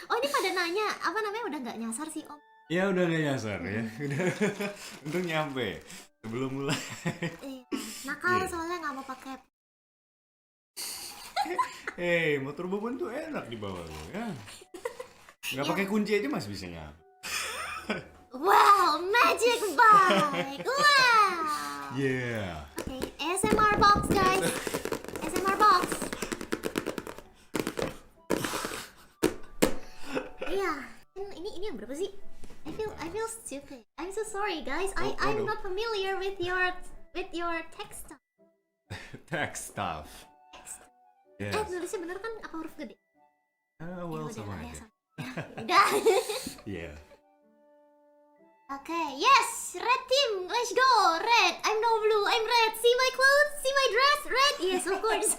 Oh ini pada nanya, apa namanya udah nggak nyasar sih Om? Ya udah gak nyasar ya. Udah untung nyampe sebelum mulai. Iya, nakal Iya. soalnya nggak mau pakai. Hey, motor Bobon tuh enak dibawa lo ya. Nggak pakai kunci aja masih bisa nyampe. Wow, magic bike! Wow! Yeah. Okay, ASMR box guys! ASMR box! Iya, ini yang berapa sih? I feel stupid. I'm so sorry guys. I'm not familiar with your text stuff. Text stuff. Yes. Nulisnya bener kan apa huruf gede? Well, Ya, sama udah, aja. Udah. Yeah. Okay, yes, red team, let's go, red. I'm no blue, I'm red. See my clothes, see my dress, red. Yes, of course.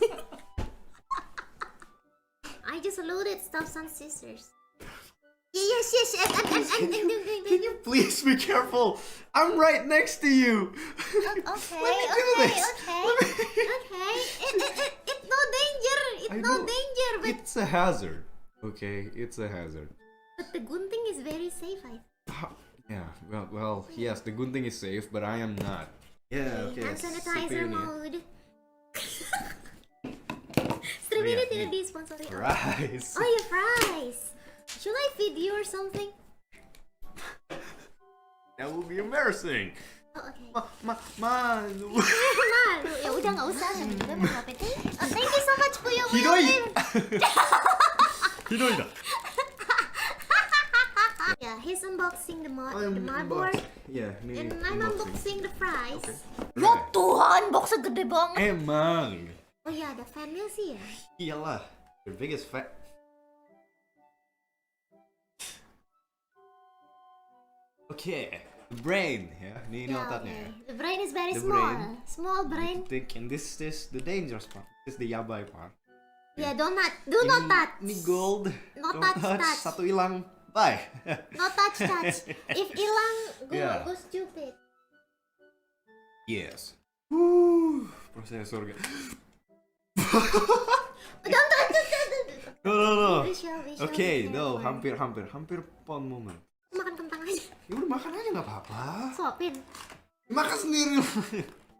I just loaded stuffs on scissors. Yes. And Can you please be careful? I'm right next to you. Okay. Let me do this. Okay. It's no danger. I It's no know. danger, but It's a hazard. Okay, it's a hazard. the gunting is very safe. I think. Yeah, well, yes, the gunting is safe, but I am not. Yeah, okay. Hand sanitizer CPU nya. mode. Stream ini tidak disponsori. Fries. Oh yeah, fries. Should I feed you or something? That will be embarrassing. Oh, okay. Malu. Malu, ya udah nggak usah. Udah mau ngapain? Oh, thank you so much for your Hidoi. welcome. Hidoi da. Yeah, he's unboxing the motherboard, Yeah, ini and I'm unboxing the fries. Okay. Ya Tuhan, boxnya gede banget. Emang. Oh iya, ada fannya sih ya. Iyalah, the biggest fat. Okay, the brain ya. Ini Yeah, otaknya. okay. The brain is very The small. brain. Small brain. Think, and this is the dangerous part. This is the yabai part. Yeah, do not touch. Ini gold. No Don't touch. Satu hilang. Bye. No touch. If hilang, Yeah. go stupid. Yes. Prosesor. Don't touch. No. Visual, Okay, no, careful. hampir pon moment. Makan kentang aja. Ya udah makan aja nggak apa-apa. Suapin. Makan sendiri.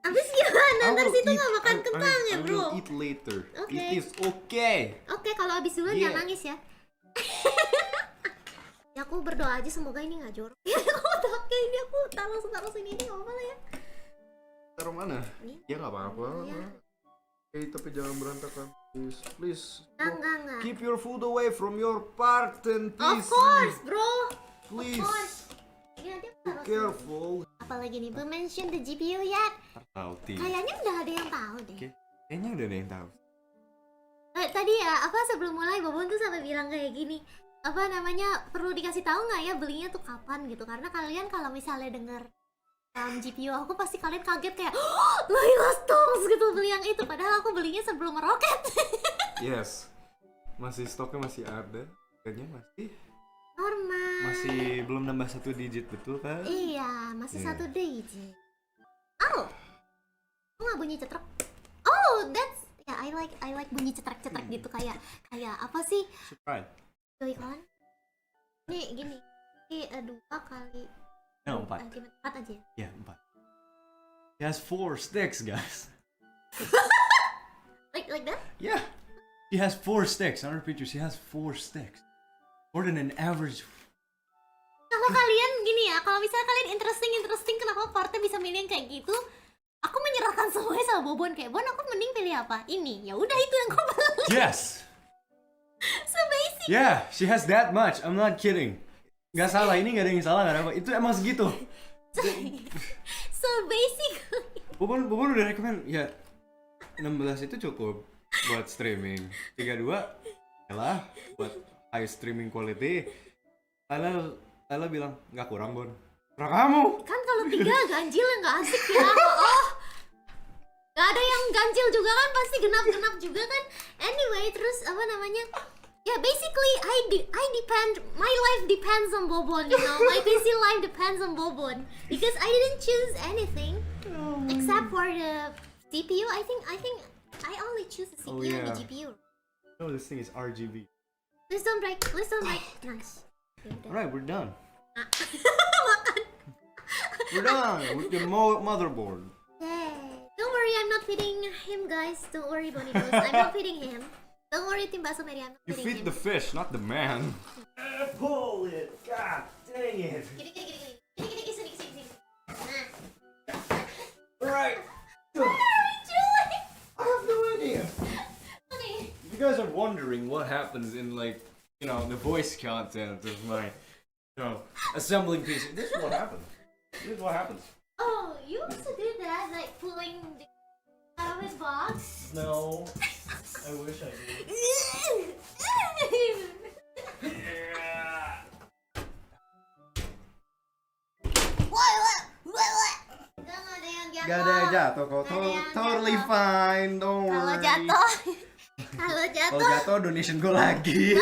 Abis gimana? I Ntar will situ eat- nggak makan I kentang ya will bro. eat later. Okay. It is okay. Oke, kalau abis duluan Yeah. jangan nangis ya. Ya aku berdoa aja semoga ini nggak jorok. Ya otaknya ini aku taruh sini ini nggak apa-apa lah ya. Taruh mana? Ini. Ya nggak apa-apa. Iya. Oke, tapi jangan berantakan. Please. Enggak. Keep your food away from your partner, Of please. course, bro. Please. Of course. Ini nanti aku Be taruh sini. careful. Apalagi nih, belum mention the GPU yet. Tahu Kayaknya udah ada yang tahu deh. Oke. Kayaknya udah ada yang tahu. Tadi ya, apa sebelum mulai Bobon tuh sampai bilang kayak gini. Apa namanya, perlu dikasih tahu nggak ya belinya tuh kapan gitu. Karena kalian kalau misalnya denger GPU aku pasti kalian kaget kayak Layla Alstroemeria gitu beli yang itu. Padahal aku belinya sebelum meroket. Yes. Masih stoknya masih ada. Kayaknya Normal. masih belum nambah 1 digit, betul kan? Iya, masih Iya. 1 digit. Oh, kok nggak bunyi cetrek? Oh, that's ya I like bunyi cetrek-cetrek gitu kayak apa sih? Surprise. Joy-Con? Nih gini, ini 2 kali. No, 4. Gimana? 4 aja. Ya, 4. He has 4 sticks, guys. Like that? Yeah. He has 4 sticks. Other pictures, he has 4 sticks. More than an average. Kalau kalian gini ya, kalau misalnya kalian interesting kenapa partnya bisa milih yang kayak gitu? Aku menyerahkan semuanya sama Bobon kayak, Bon aku mending pilih apa? Ini. Ya udah itu yang kau beli. Yes. So basic. Yeah, she has that much. I'm not kidding. Gak salah, ini gak ada yang salah, gak ada apa. Itu emang segitu. So basic. Bobon udah rekomen ya 16 itu cukup buat streaming. 32 lah buat high streaming quality. Layla bilang nggak kurang, Bon. Kurang kamu. Kan kalau 3 ganjil nggak asik ya. Oh. Gak ada yang ganjil juga kan, pasti genap juga kan. Anyway, terus apa namanya? Ya basically I depend, my life depends on Bobon, you know. My PC life depends on Bobon because I didn't choose anything except for the CPU. I think I only choose the CPU and the yeah. GPU. No, this thing is RGB. Please don't break. Nice. Ya udah. Alright, we're done. Makan. We're done with the motherboard. Yay. Don't worry, I'm not feeding him, guys. Don't worry, Bonnivier. I'm not feeding him. Don't worry, Tim Alstroemeria. I'm not You feeding feed him. the fish, not the man. Pull it. God dang it. Gini. Sini. Nah. Alright. What are we doing? I have no idea. Okay. You guys are wondering what happens in, like, you know, the voice content of my, you know, assembling pieces. This is what happens. Oh, you also did that, like pulling the out of his box. No. I wish I did. Gak ada yang jatuh kok. Totally fine. Don't worry. Kalau jatuh, Kalau jatuh donation gue lagi.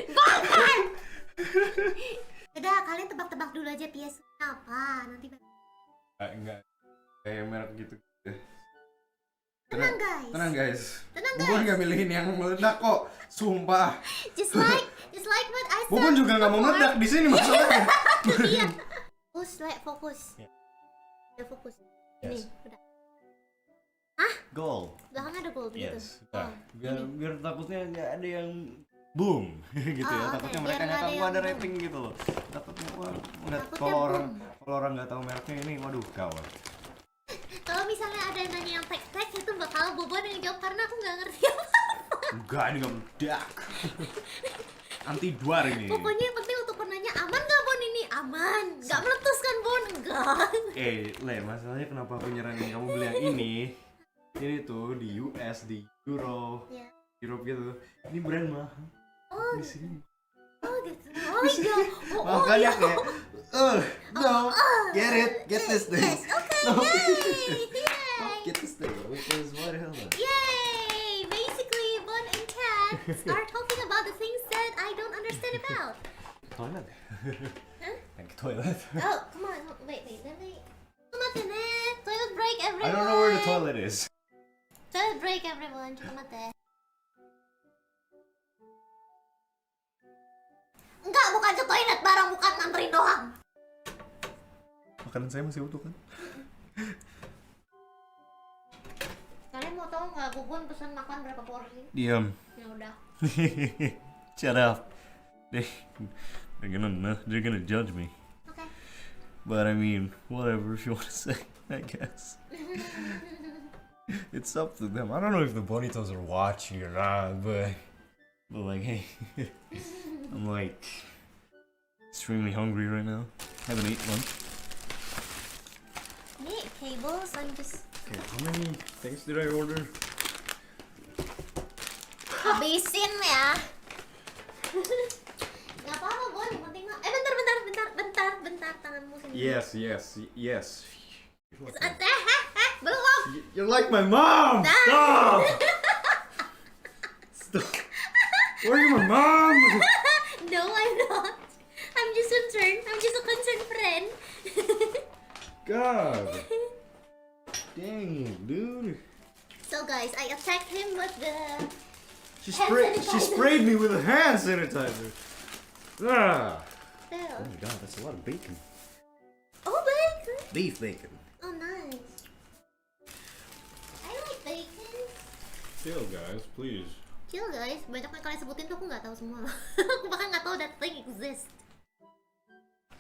Bahkan. Udah, kalian tebak-tebak dulu aja PS apa nanti. Enggak. Kayak merek gitu. Tenang guys. Tenang guys. Tenang Bubun guys. gak milihin yang meledak kok. Sumpah. Just like what I said. Bubun juga gak mau meledak di sini masalahnya. Iya. Fokus. Udah fokus. Ini, Yes. udah. Goal. Belakangnya ada gold gitu. Yes. Nah, ini. biar takutnya nggak ada yang boom gitu ya. Oh, Takutnya oke. mereka Biar nggak tahu nggak gua ada ada yang rating gitu loh. Takutnya gua udah Takutnya kalau orang nggak tahu mereknya ini, waduh gawat. Kalau misalnya ada yang nanya yang tek itu bakal Bobon yang jawab karena aku nggak ngerti apa. Enggak, ini nggak meledak. Anti duar ini. Pokoknya yang penting untuk penanya aman nggak Bon ini? Aman. Nggak meletus kan Bon? Enggak. Le, masalahnya kenapa aku nyaranin kamu beli yang ini? Ini tuh di US, di Euro, Ya. Europe gitu. Ini brand mahal. Oh, Di sini. oh gitu. Oh iya. Makanya iya. kayak, no, get this thing. Yes, okay. No. Yay. Get this thing, because what the hell? Yay! Basically, Bon and Kat are talking about the things that I don't understand about. Toilet. Huh? Like toilet. Oh, come on. Wait. Let me. Toilet break, everyone. I don't know where the toilet is. Toilet break, everyone. Cuma teh. Enggak, bukan ke toilet bareng, bukan nganterin doang. Makanan saya masih utuh kan? Kalian mau tahu nggak Bubun pesan makan berapa porsi? Diam. Ya udah. Shut up. They're gonna judge me. Oke. But I mean, whatever if you want to say, I guess. It's up to them. I don't know if the bonitos are watching or not, but like, hey, I'm like extremely hungry right now. Haven't eaten lunch. Ini cables, I'm just Okay, how many things did I order? habisin ya. Nggak apa-apa Bon, yang penting mah. Bentar, tanganmu sini. Yes. Belum. You're like my mom. Stop. Stop. Where are you, my mom? No, I'm not. I'm just concerned. I'm just a concerned friend. God. Dang it, dude. So guys, I attacked him with the She sanitizer. sprayed me with a hand sanitizer. Ah. Still. Oh my god, that's a lot of bacon. Oh, bacon. Beef bacon. Oh, nice. I like bacon. Chill, guys, please. Chill guys, banyak yang kalian sebutin tuh aku nggak tahu semua loh. Aku bahkan nggak tahu that thing exists.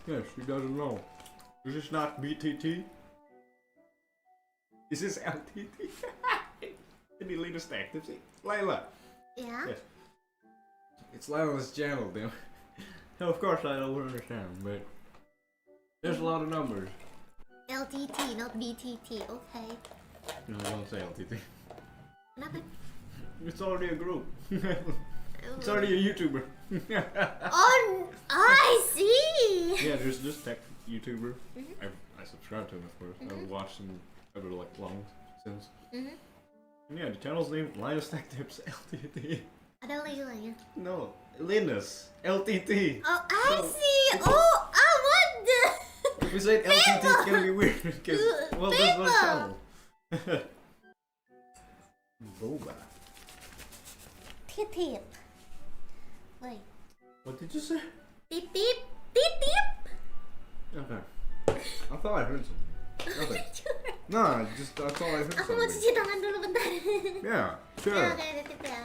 Yes, she doesn't know. This is not BTT. This is LTT. The latest active. Layla. Ya. Yes. It's Layla's channel, damn. Now, of course, I don't understand, but there's a lot of numbers. LTT, not BTT. Okay. No, don't say LTT. Kenapa? It's already a group. It's already a YouTuber. Oh, I see. Yeah, there's this tech YouTuber. I subscribe to him, of course. I've watched him ever like long since. And yeah, the channel's name Linus Tech Tips LTT. Ada labelnya. No, Linus LTT. Oh, I see. Oh, what the? If we say LTT, it's gonna be weird because well, there's no People. channel. Boba. Titip. Wait. What did you say? Titip. Titip. Okay. I thought I heard something. Okay. No, just I thought I heard Aku mau something. cuci tangan dulu bentar. Yeah, Ya, sure. oke, titip ya.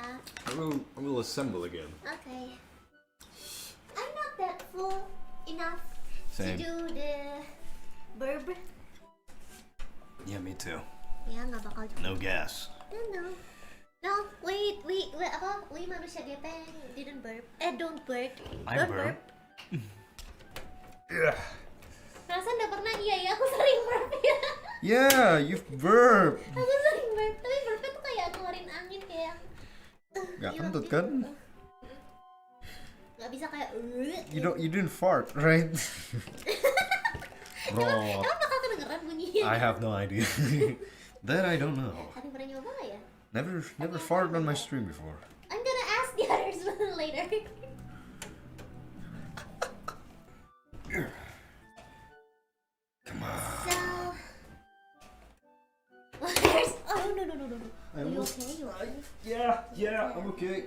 I will assemble again. Okay. I'm not that full enough Same. to do the burp. Yeah, me too. Ya, nggak bakal juga. No gas. No, wait, apa? We manusia gepeng didn't burp. Don't burp. I Don't burp. Perasaan udah pernah, iya ya, aku sering burp ya. Yeah, you've burped. Aku sering burp, tapi burpnya tuh kayak ngeluarin angin kayak Gak gila kentut gitu. kan? Gak bisa kayak You didn't fart, right? Bro, Emang bakal kedengeran bunyinya? I have no idea. That I don't know. Ada yang pernah nyoba gak ya? Never farted on my stream before. I'm gonna ask the others later. Come on. So, well, there's. Oh no. Are you okay? You okay? Yeah, I'm okay.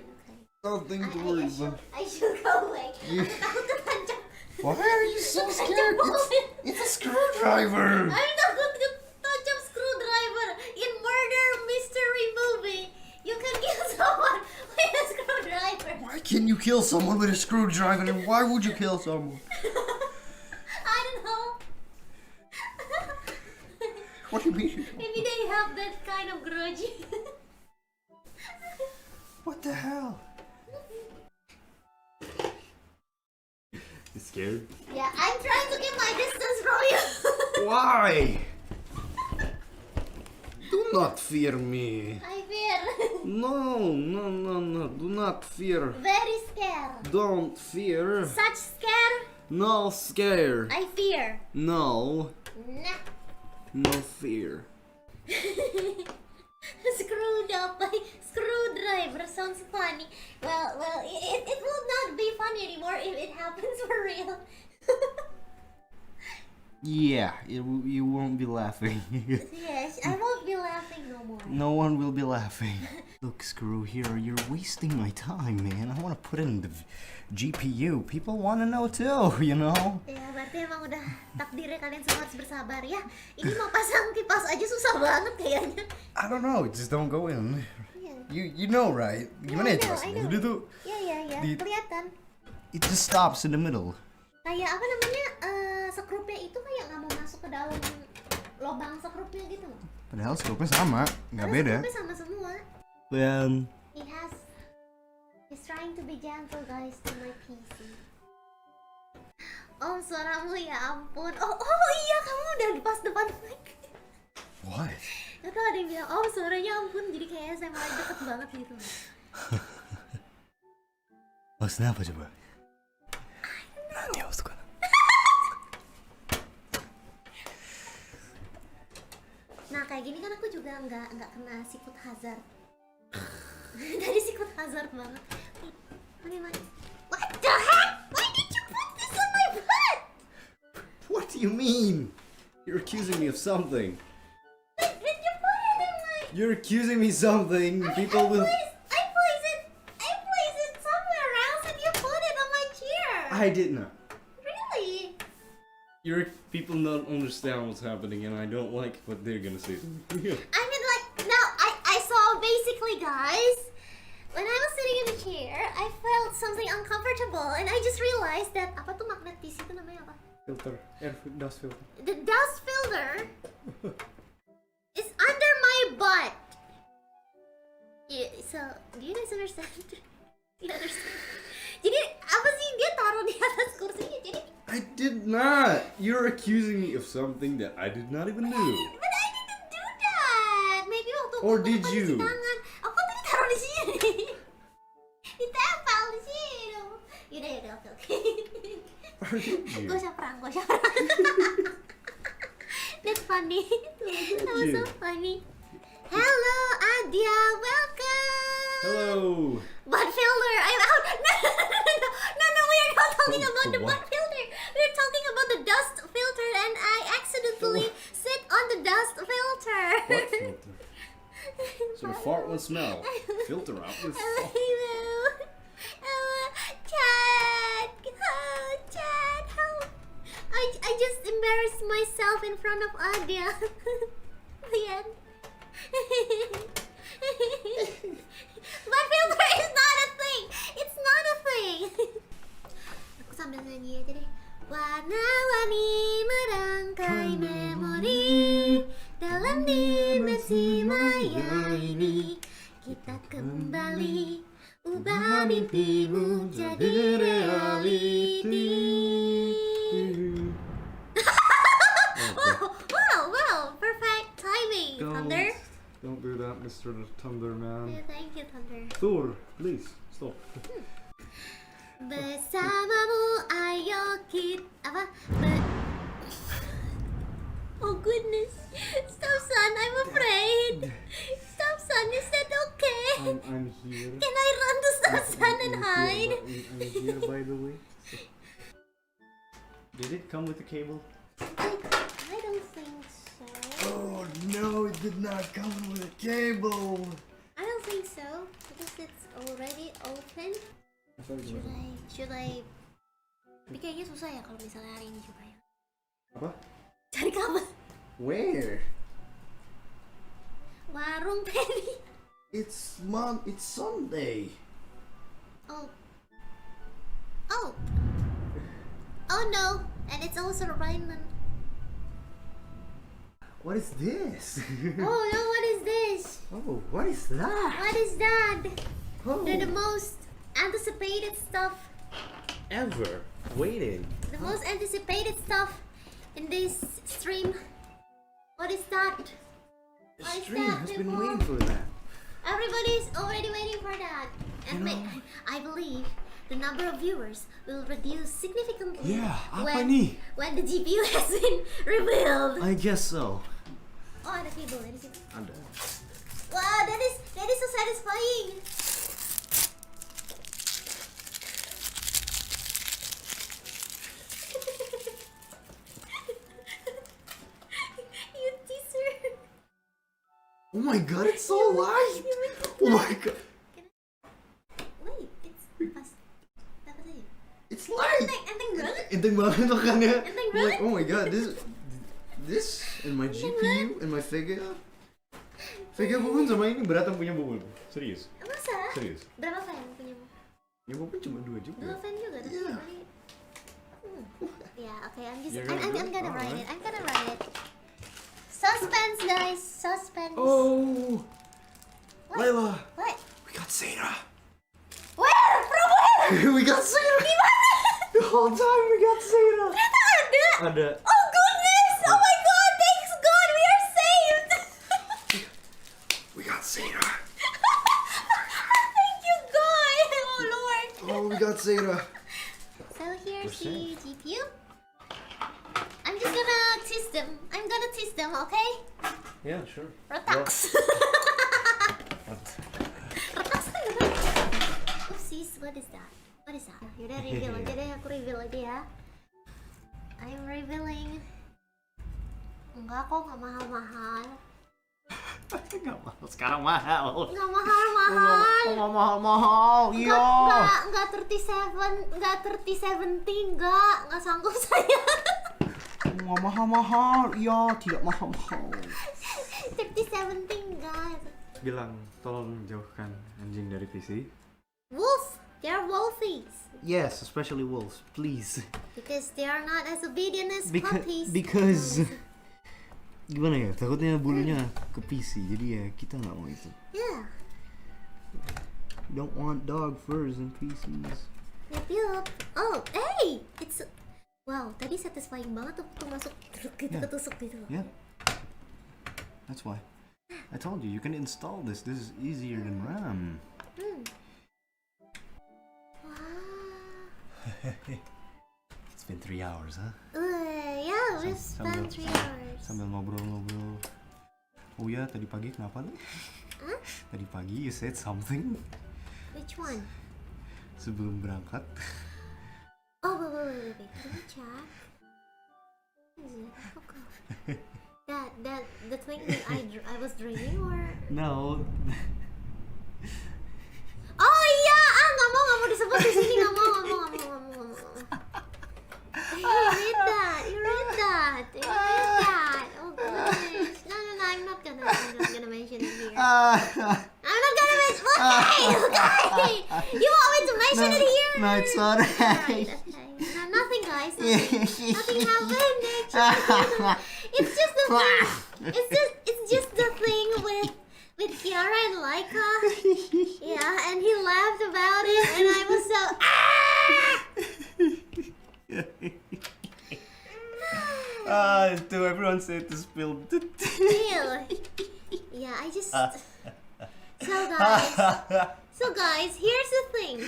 Nothing to worry about. I should go away. You- Aku takut ketancap. Why are you so scared? It's a screwdriver. I'm takut ketancap screwdriver in murder mystery movie. You can kill someone with a screwdriver. Why can you kill someone with a screwdriver? And why would you kill someone? I don't know. What do you mean? Maybe they have that kind of grudge. What the hell? You scared? Yeah, I'm trying to keep my distance from you. Why? Do not fear me. I fear. No. Do not fear. Very scared. Don't fear. Such scare. No scare. I fear. No. Nah. No fear. Screwed up by screwdriver sounds funny. Well, it will not be funny anymore if it happens for real. Yeah, you won't be laughing. Yes, I won't be laughing no more. No one will be laughing. Look, Screw here, you're wasting my time, man. I want to put it in the GPU. People want to know too, you know? Ya, berarti emang udah takdirnya kalian semua harus bersabar ya. Ini mau pasang kipas aja susah banget kayaknya. I don't know, just don't go in. Iya. You know, right? Gimana ya I know, jelasinnya? I know. Udah tuh, Iya, Di- kelihatan. it just stops in the middle. Kayak apa namanya, sekrupnya itu kayak nggak mau masuk ke dalam lubang sekrupnya gitu loh. Padahal scope-nya sama, nggak Padahal beda. sekrupnya sama semua. Dan He's trying to be gentle guys to my PC. Oh, suaramu ya ampun. Oh iya, kamu udah di pas depan mic. what? Itu ada yang bilang, oh suaranya ampun, jadi kayaknya saya malah deket banget gitu. Maksudnya apa coba? Nani harus kan? Nah kayak gini kan aku juga nggak kena sikut hazard. Dari sikut hazard banget. Mana? What the heck? Why did you put this on my butt? What do you mean? You're accusing me of something. Did you put it in my? You're accusing me something. People will. I place it somewhere else, and you put it on my chair. I did not. Really? People don't understand what's happening, and I don't like what they're gonna say. I mean, like, no, I saw basically, guys, when I was sitting in the chair, I felt something uncomfortable, and I just realized that apa tuh magnet PC itu namanya apa? Filter, dust filter. The dust filter is under my butt. Yeah, so do you guys understand? Do you understand? Jadi apa sih dia taruh di atas kursinya? Jadi I did not. You're accusing me of something that I did not even do. but I didn't do that. Maybe waktu Or aku did cuci you? tangan, aku tadi taruh di sini. Ditempel di sini. Yaudah, oke. Or did you? Gue usah perang. That's funny. That was so funny. Hello, Adia. Welcome. Hello. Butt filter. I'm out. No. We are not talking Oh, about the what? butt filter. We're talking about the dust filter, and I accidentally sit on the dust filter. What filter? So fart will smell. Filter out with fart. Hello. in front of Ada. Lihat. But filter is not a thing. It's not a thing. Aku sambil nyanyi aja deh. Warna-warni merangkai memori dalam dimensi maya ini. Kita kembali ubah mimpimu jadi reality. Wow, perfect timing, Thunder. Don't do that, Mr. Thunderman. Yeah, thank you, Thunder. Thor, please stop. Bersamamu ayo kita Oh goodness. Stop, son, I'm afraid. Stop, son, is that okay? I'm here. Can I run to stop, son, and hide? I'm here, by the way. Did it come with a cable? I don't think so. Oh no, it did not come with a cable. I don't think so because it's already open. Should I? Tapi kayaknya susah ya kalau misalnya hari ini juga ya. Apa? Cari kabel. Where? Warung Penny. It's Sunday. Oh no, and it's also raining. What is this? Oh no, what is this? Oh, what is that? What is that? Oh, The most anticipated stuff. ever waiting. The most anticipated stuff in this stream. What is that? The What is stream that, has been people? waiting for that. Everybody's already waiting for that. And You know- I believe the number of viewers will reduce significantly Yeah, apa nih? when the GPU has been revealed. I guess so. Oh, ada cable di situ. Ada. Wow, that is so satisfying. You teaser. Oh my god, it's so light! Oh my god, Wait, it's pas. Dapat aja. it's light! Enteng banget. Enteng banget makannya. Enteng I'm like, banget. oh my god, this and my GPU and my Vega. Vega Bubun sama ini beratan punya Bubun. Serius. Masa? Serius. Berapa fan punyamu? Ya Bubun cuma 2 juga. 2 fan juga tapi Iya. tadi. Yeah, okay, I'm You're gonna I'm do it? gonna write Alright. it. I'm gonna write it. Suspense, guys. Suspense. Oh, What? Layla, What? we got Zeta. Where? From where? We got Zeta. The whole time we got Zeta. Ternyata ada. Ada. Oh goodness! Oh my god! Thanks God, we are saved. We got Zeta. Thank you, God. Oh Lord. Oh, we got Zeta. So here's We're the GPU. I'm just gonna test them. I'm gonna test them, okay? Yeah, sure. Retax. Retax kan gak ada. Oopsies, what is that? What is that? Yaudah reveal aja deh, aku reveal aja ya. I'm revealing. Enggak kok, gak mahal-mahal. Nggak mahal, sekarang mahal. Gak mahal-mahal. Nggak mahal-mahal, iya. Enggak 37, enggak 3070, enggak sanggup saya. Nggak mahal-mahal, iya, tidak mahal-mahal. 3070 enggak. Bilang, tolong jauhkan anjing dari PC. Wolf, they are wolfies. Yes, especially wolves, please. Because they are not as obedient as Because, puppies. gimana ya? Takutnya bulunya ke PC, jadi ya kita nggak mau itu. Yeah. Don't want dog furs and PCs. Yep. Oh, hey, it's wow. Tadi satisfying banget tuh masuk gitu Yeah. ketusuk gitu. Yeah, that's why. I told you, you can install this. This is easier than RAM. Wow. It's been 3 hours, huh? Yeah, we've spent 3 hours. Sambil ngobrol-ngobrol. Oh ya, tadi pagi kenapa nih? Huh? Tadi pagi you said something Which one? sebelum berangkat. Oh, wait. Can we chat? What is it? I forgot. The thing that I was dreaming or? No. Oh iya, nggak mau disebut di sini, nggak mau. You read that. Isn't it here? No, it's alright. Alright, okay. No, nothing, guys. Nothing happened. Actually, it's just the thing. It's just the thing with Kiara and Laika. Yeah, and he laughed about it, and I was so To everyone say to spill. Ew. Yeah, I just. So guys, here's the thing.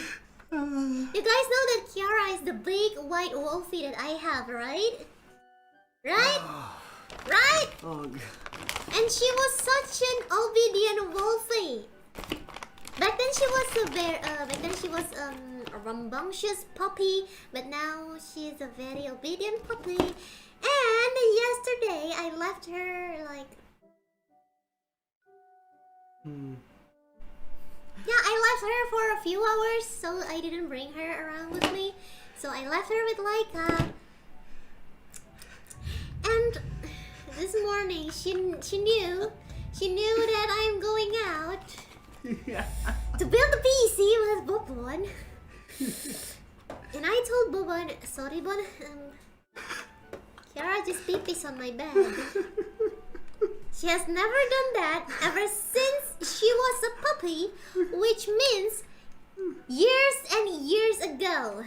You guys know that Kiara is the big white wolfie that I have, right? Right? Right? Oh, And she was such an obedient wolfie. Back then she was a rambunctious puppy, but now she is a very obedient puppy. And yesterday I left her like. Yeah, I left her for a few hours, so I didn't bring her around with me. So I left her with Laika. And this morning she knew that I'm going out to build a PC with Bobon. And I told Bobon, sorry Bon, Kiara just pee-pees on my bed. She has never done that ever since she was a puppy, which means years and years ago.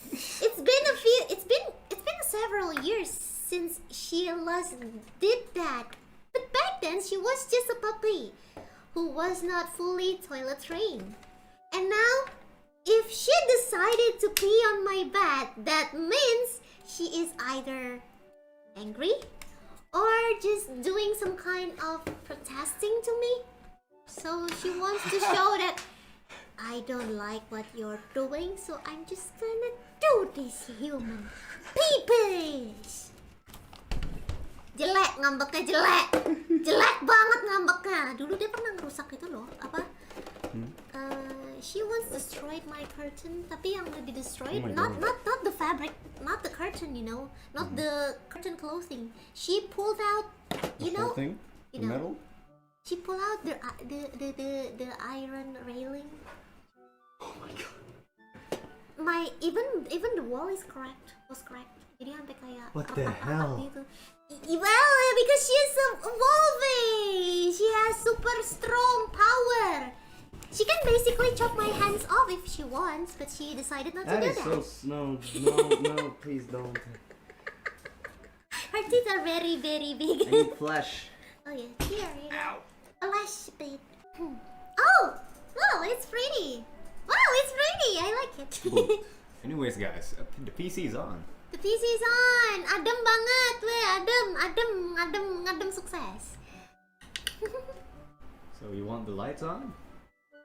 It's been several years since she last did that. But back then she was just a puppy who was not fully toilet trained. And now, if she decided to pee on my bed, that means she is either angry or just doing some kind of protesting to me. So she wants to show that I don't like what you're doing, so I'm just gonna do this human pee-pees. Jelek ngambeknya, jelek banget ngambeknya. Dulu dia pernah ngerusak itu loh, apa? She once destroyed my curtain, tapi yang di destroyed not the fabric, not the curtain, not the curtain clothing. She pulled out, The whole thing? The metal? She pulled out the iron railing. Oh my god. Even the wall was cracked. Jadi sampai kayak What the hell? gitu. Well, because she is evolving. She has super strong power. She can basically chop my hands off if she wants, but she decided not to do that. No, please don't. Her teeth are very, very big. I need flesh. Oh yeah, here you go. A lash bit. Oh, wow, it's pretty. Wow, it's pretty. I like it. Anyways, guys, the PC's on. The PC is on. Adem banget, weh. Adem sukses. So you want the lights on?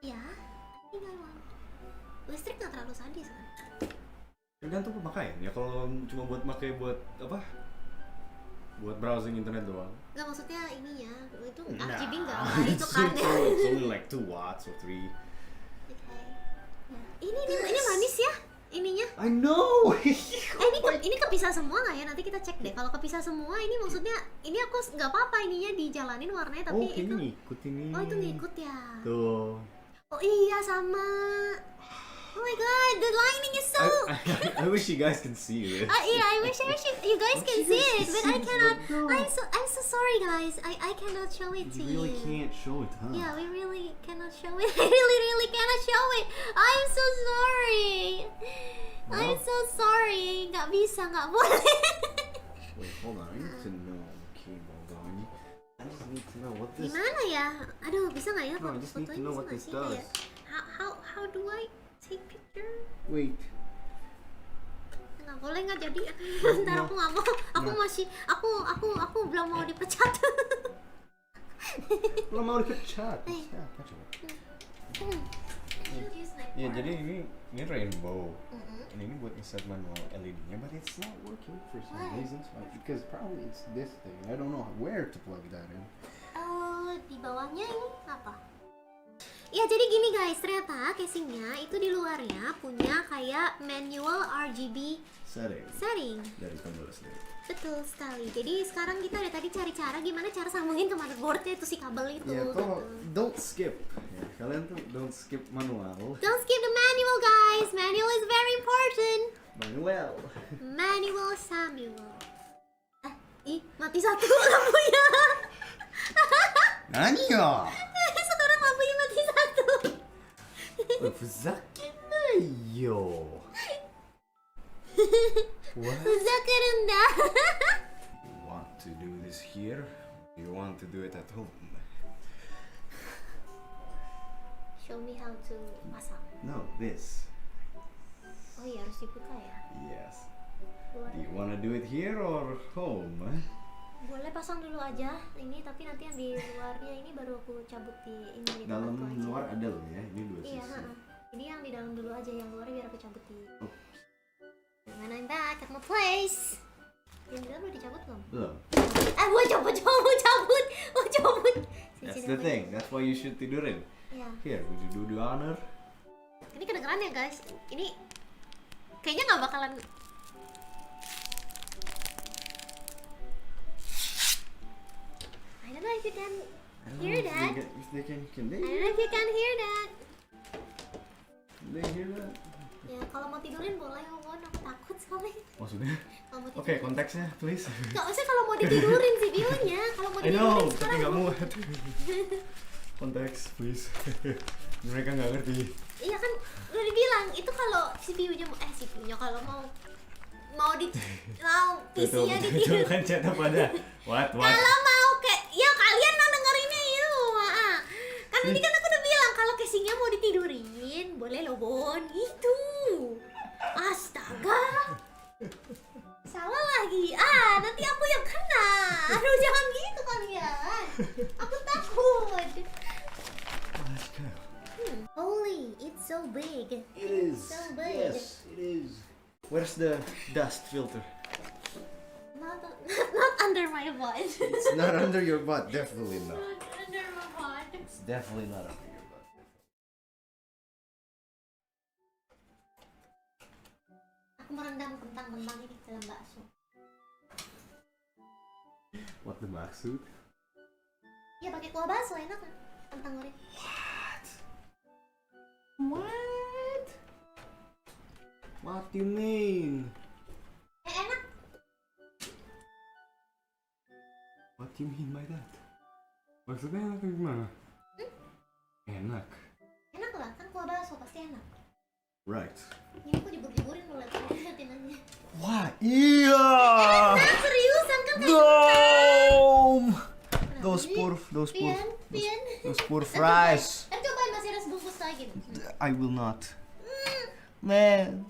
Ya, I think I want. Listrik nggak terlalu sadis kan? Tergantung pemakaian ya. Kalau cuma buat pakai buat apa? Buat browsing internet doang. Nggak, maksudnya ininya itu Nah, RGB nggak? Nah, itu kan. It's only like 2 watts or 3. Okay. Ini manis ya ininya. I know. Ini kepisah semua nggak ya? Nanti kita cek deh. Kalau kepisah semua, ini maksudnya ini aku nggak apa-apa ininya dijalanin warnanya, tapi itu. Ngikut ini. Oh, itu ngikut ya. Tuh. Oh iya, sama. Oh my god, the lining is so. I wish you guys can see it. Yeah, I wish you guys can see it, but I cannot. I'm so sorry, guys. I cannot show it to you. You really can't show it, huh? Yeah, we really cannot show it. I really cannot show it. I'm so sorry. I'm so sorry. Nggak bisa, nggak boleh. Wait, hold on. I need to know. Okay, hold on. I just need to know what this. Gimana ya? Aduh, bisa nggak ya? No, I just need to know what this does. How do I take picture? Wait. Nggak boleh, nggak jadi. Ntar aku nggak mau. Aku belum mau dipecat. Belum mau dipecat. Ya, coba. Ya, jadi ini rainbow. And ini buat ngeset manual LED-nya, but it's not working for some reason. Because probably it's this thing. I don't know where to plug that in. Di bawahnya ini apa? Ya jadi gini guys, ternyata casingnya itu di luarnya punya kayak manual RGB setting. Dari tombol sendiri. Betul sekali. Jadi sekarang kita udah tadi cari cara gimana cara sambungin ke motherboardnya itu si kabel itu. Ya, gitu. don't skip. Ya, kalian tuh don't skip manual. Don't skip the manual guys. Manual is very important. Manual. Manual Samuel. Mati satu lampunya. Nani ya? Sekarang lampunya mati satu. Fuzakenayo. What? Zakarunda. You want to do this here? You want to do it at home? Show me how to pasang. No, this. Oh iya harus dibuka ya. Yes. Boleh. Do you wanna do it here or home? Boleh pasang dulu aja ini, tapi nanti yang di luarnya ini baru aku cabut di ini di Dalam tempatku aja. luar ada loh ya, ini dua Iya, sisi. ini yang di dalam dulu aja, yang luar biar aku cabut di. Oh. When I'm back at my place. Yang di dalam udah dicabut belum? Belum. Gua cabut. That's the thing. That's why you should tidurin. Iya. Here, would you do the honor? Ini kedengeran ya guys. Ini kayaknya nggak bakalan. I don't know if you can hear that. If they can I don't know if you can hear that. they hear that? Ya kalau mau tidurin boleh, Won. Aku takut sekali. Maksudnya? Kalau mau Oke, tidurin. konteksnya please. Nggak usah kalau mau ditidurin sih bilangnya. Kalau mau I know, ditidurin tapi sekarang. nggak muat. Konteks, please. Mereka nggak ngerti. Iya kan udah dibilang itu kalau CPU-nya CPU-nya kalau mau PC-nya Itu ditidurin. kan chat apa aja? What? Kalau mau kayak ya kalian mau dengerinnya itu, kan tadi kan aku udah bilang kalau casingnya mau ditidurin, boleh loh Bon, gitu. Astaga, salah lagi. Nanti aku yang kena. Aduh jangan gitu kalian. Aku takut. Holy, it's so big. It is. So big. Yes, it is. Where's the dust filter? Not under my butt. It's not under your butt, definitely not. Not under my butt. It's definitely not under your butt. Aku merendam kentang-kentang ini ke dalam bakso. What the maksud? Ya pakai kuah bakso enak kan? Kentang goreng. What? What do you mean? Enak. What do you mean by that? Maksudnya enak gimana? Enak. Enak lah, kan kuah bakso pasti enak. Right. Ini aku jebur-jeburin mulai liatin aja. Wah, iya. Enak seriusan kan kayak Dom. Kenapa Those sih? poor Pian. those poor fries. Cobain masih ada sebungkus lagi. I will not. Man.